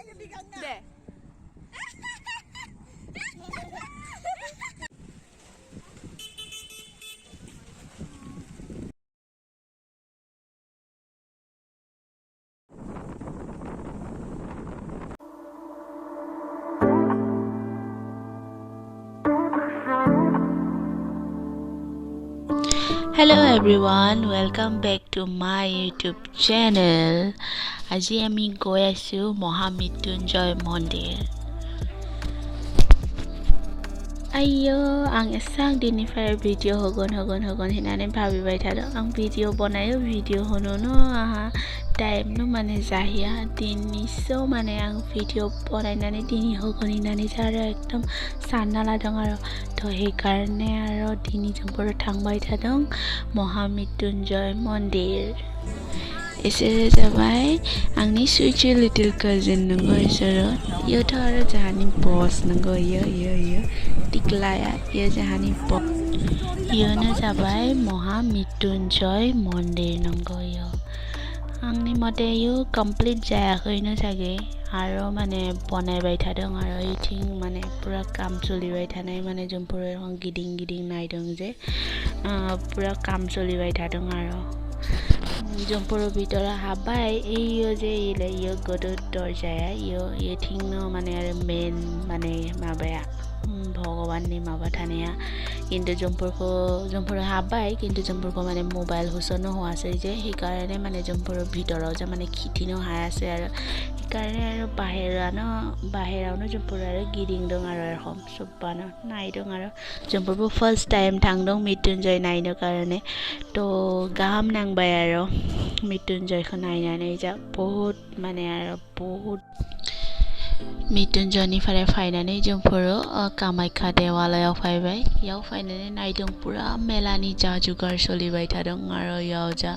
De Hello everyone, welcome back to my YouTube channel. আজি আমি গৈ আছো Maha Mrityunjay Mandir. Ayo, ang isang dinify video hogon hinane bhabi thado. Ang video banayo video hono no aha time no mane jahia dini so mane ang video bonai nani dini hogon hinane jara ekdom sannala dong aro to he karone aro dini jompor thangbai thadong Maha Mrityunjay Mandir. Isere jabai angni suichi little cousin nungo isero yo thara jahani boss nungo yo tiklaya yo jahani boss yo na jabai Maha Mrityunjay Mandir nungo yo angni mote yo complete jaya hoino sage aro mane bonai bai thadong aro eating mane pura kam choli bai thanai mane jompore hong giding nai dong je pura kam choli bai thadong aro jomporo bitora habai iyo je ile yo godo dorjaya yo eating no mane main mane mabaya ভগবান নি মাবাথানিয়া কিন্তু জম্পৰ হাবাই কিন্তু জম্পৰ মানে mobile হুসনো হৈ আছে যে সেই কাৰণে মানে জম্পৰ ভিতৰৰ যে মানে খিঠিনো হাই আছে আৰু সেই কাৰণে আৰু বাহিৰানো জম্পৰ আৰু গিৰিং দং আৰু এৰকম সবান নাই দং আৰু জম্পৰ ফাৰ্স্ট টাইম থাংদং মৃত্যুঞ্জয় নাইনো কাৰণে তো গাম নাংবাই আৰু মৃত্যুঞ্জয়খন নাইনানে যা বহুত মানে আৰু বহুত Mrityunjayni fare fainane jomporo kamakhya dewalayaw faibai yaw fainane naidong pura melani ja jugar solibai thadong aro yaw ja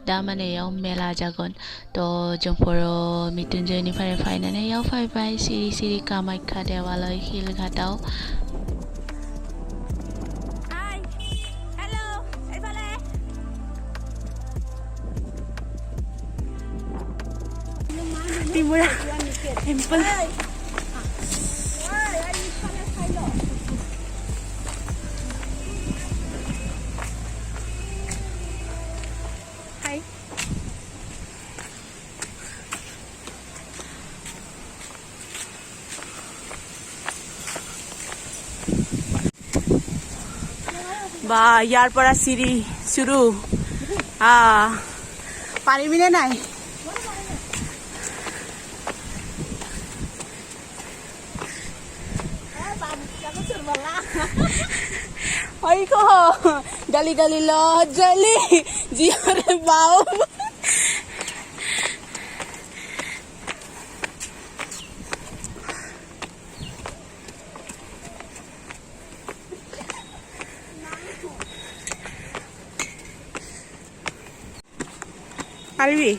da mane yaw mela jagon to jomporo Mrityunjayni fare fainane yaw faibai siri kamakhya dewalay hil ghataw Timura Temple Hi বা ইয়াৰ পৰা চিৰি শুৰু পাৰিবিনে নাই Ay ko gali lo jali jiore bau Aribi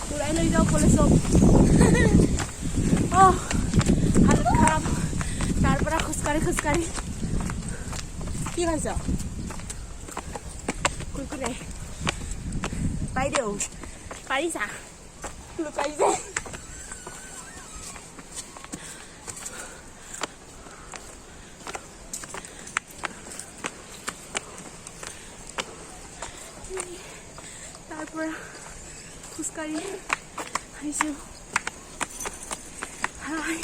Kulay lay daw pala sob. Oh, halat kharab. Tarpora khuskari. Ki hoyse? Kurkure. Pai deu. Parisa. Lukai je. Tarpora khuskari aisu hi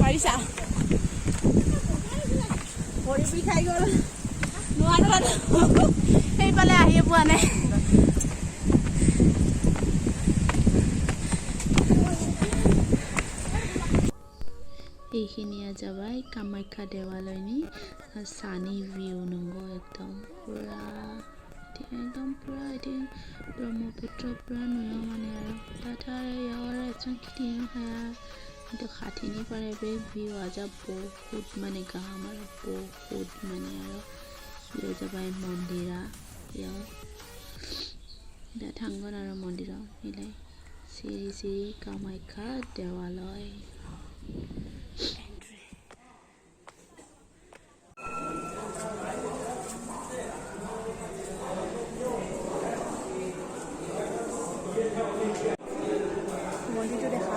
Parisa Pori pi khai gol noara ei pale ahi pua nai এইখিনি যাবাই কামাখ্যা দেৱালয়নি সানি view নংগো একদম পুৰা এটি ব্ৰহ্মপুত্ৰ পুৰা নয় মানে আৰু তাথাৰে ইয়াৰ এজন কিটিং হায়া কিন্তু খাঠিনি পাৰে বে ভিউ আজা বহুত মানে গাম আৰু বহুত মানে আৰু ইয়ে যাবাই মন্দিৰা ইয়াৰ থাংগন আৰু মন্দিৰৰ মিলাই শ্ৰী শ্ৰী কামাখ্যা দেৱালয় মন্দিৰটো দেখা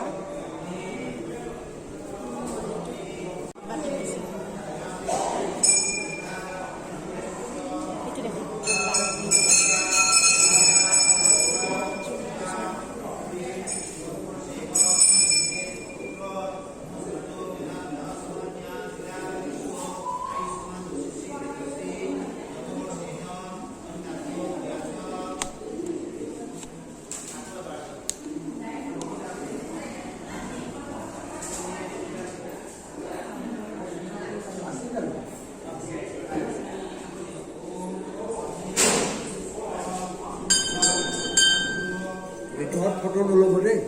ফটো নল'ব দেই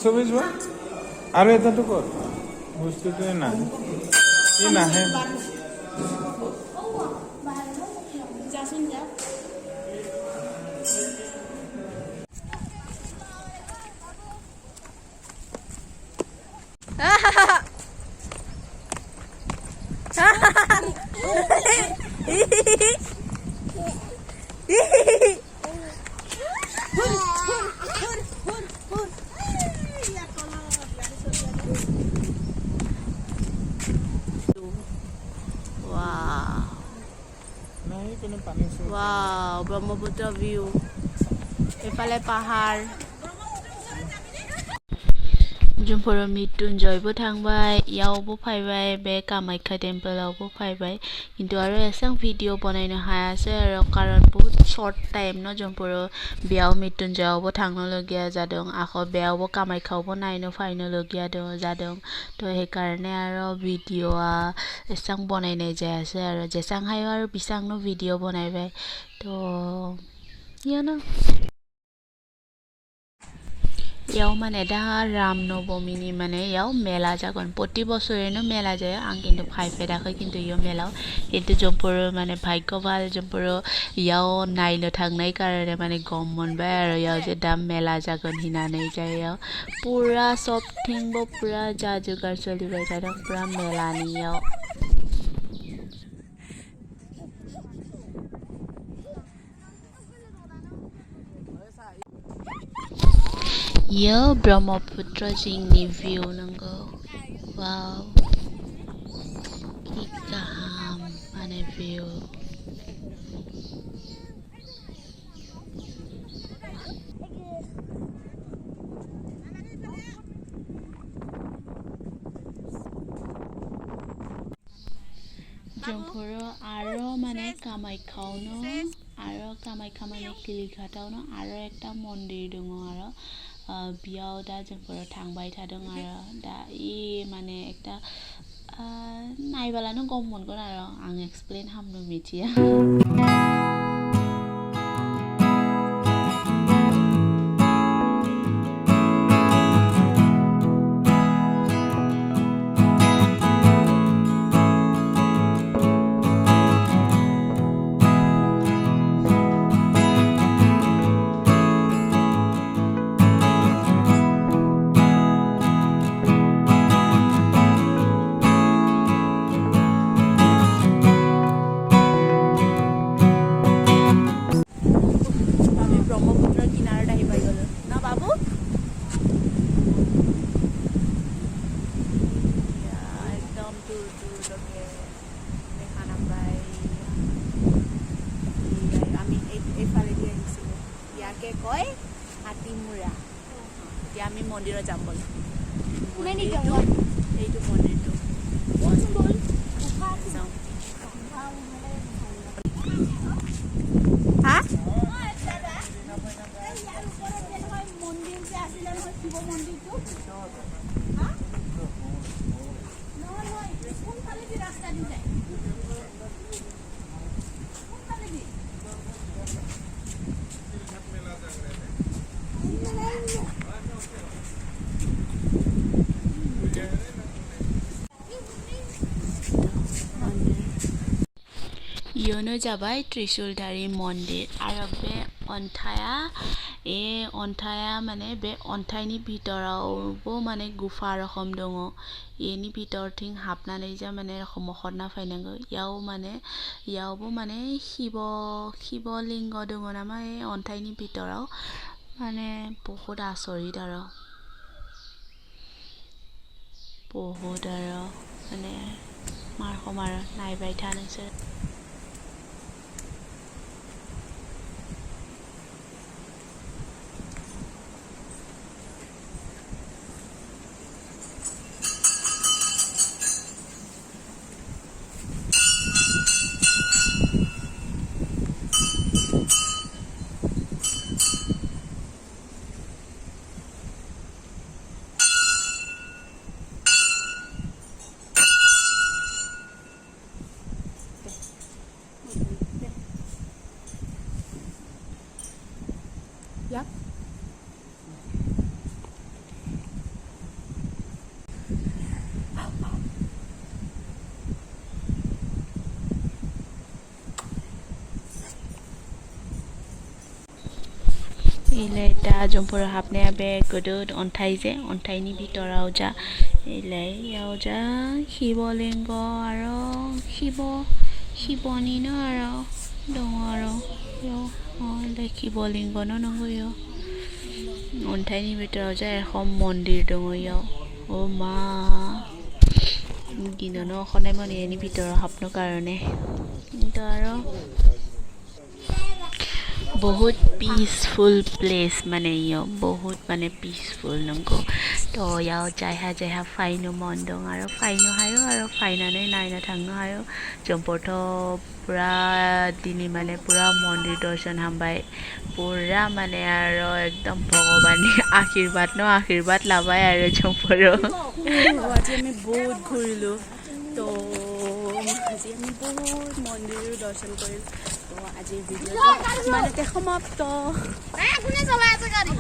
ছবি যোৱা আৰু এটাতো ক'ত বস্তুটোৱে নাহে ই নাহে wow Brahmaputra view এফালে পাহাৰ Jumporo mrityunjayबो थांबाय यावबो फायबाय बे कामाख्या टेम्पलआवबो फायबाय किन्तु आरो एसां भिडिअ बनायनो हायासै आरो कारण बहुत शर्ट टाइम न Jumporo बेयाव मृत्युंजयावबो थांनो लगीया जादों आखो बेयावबो कामाख्यावबो नायनो फायनो लगीया जादों तो हे कारणे आरो भिडिअआ एसां बनायनाय जायासै आरो जेसां हायो आरो बिसांनो भिडिअ बनायबाय तो यानो याव माने दा रामनवमीनि माने याव मेला जागोन प्रति बছरेनो मेला जायो आं किन्तु फायफेराखै किन्तु यो मेलाव किन्तु Jumporo माने भाग्यवाल Jumporo याव नायनो थांनाय कारणे माने गम मोनबाय आरो याव जे दा मेला जागोन हिनानै जायो पुरा सबथिंबो पुरा जाजुगार सोलिबाय थादों पुरा मेलानि याव Yo Brahmaputra jingni view nanggo wow ki kaham mane view Jumporo aro mane Kamakhya no aro Kamakhya mane Kilighatao no aro ekta mondir dongo aro बियाव दा Jumporo थांबाय थादों आरो दा इ माने एकटा नायबालानो गम मोनगोन आरो आं एक्सप्लेन खालामनो मिथिया কয় হাতিমুৰা এতিয়া আমি মন্দিৰত যাম বল এইটো মন্দিৰটো হা মন্দিৰ যে আছিলে নহয় শিৱ মন্দিৰটো নহয় কোনফালে দি ৰাস্তা দি যায় ইয়নো যাবাই trishul dhari mandir আৰু বে অন্থায়া মানে বে অন্থাইনি ভিতৰাওবো মানে গুফা ৰকম দङ এনি ভিতৰथिং হাবনাनै যা মানে মখনা ফাইনাঙ্গো ইয়াवबो মানে শিৱলিংগ দङ নামা এই অন্থাইনি ভিতৰাও মানে বহুত আচৰিত আৰু মানে মাৰ নাইবাই থানছে Ilai ta jompur hapne abe godod ontaini bitoraw ja ilai yaw ja Shivalinga aro Shiboni no aro dong aro yo ilai Shivalinga no nongo yo ontaini bitoraw ja ekhom mandir dong yo o ma ginono khonai moni eni bitoraw hapno karone to aro बहुत peaceful place माने यो बहुत माने peaceful नंगो तो याव जायहा फाइनो मन दं आरो फाइनो हायो आरो फाइनानै नायना थांनो हायो जोंफोरथ पुरा दिनै माने पुरा मन्दिर दर्शन हामबाय पुरा माने आरो एकदम भगवाननि आशीर्वाद लाबाय आरो जोंफोर आज আমি বহুত ঘুৰিলো তো আজি আমি বহুত মন্দিৰ দৰ্শন কৰিলো তো আজিৰ ভিডিঅ' মানে সমাপ্ত কোনে চলাই আছে গাড়ী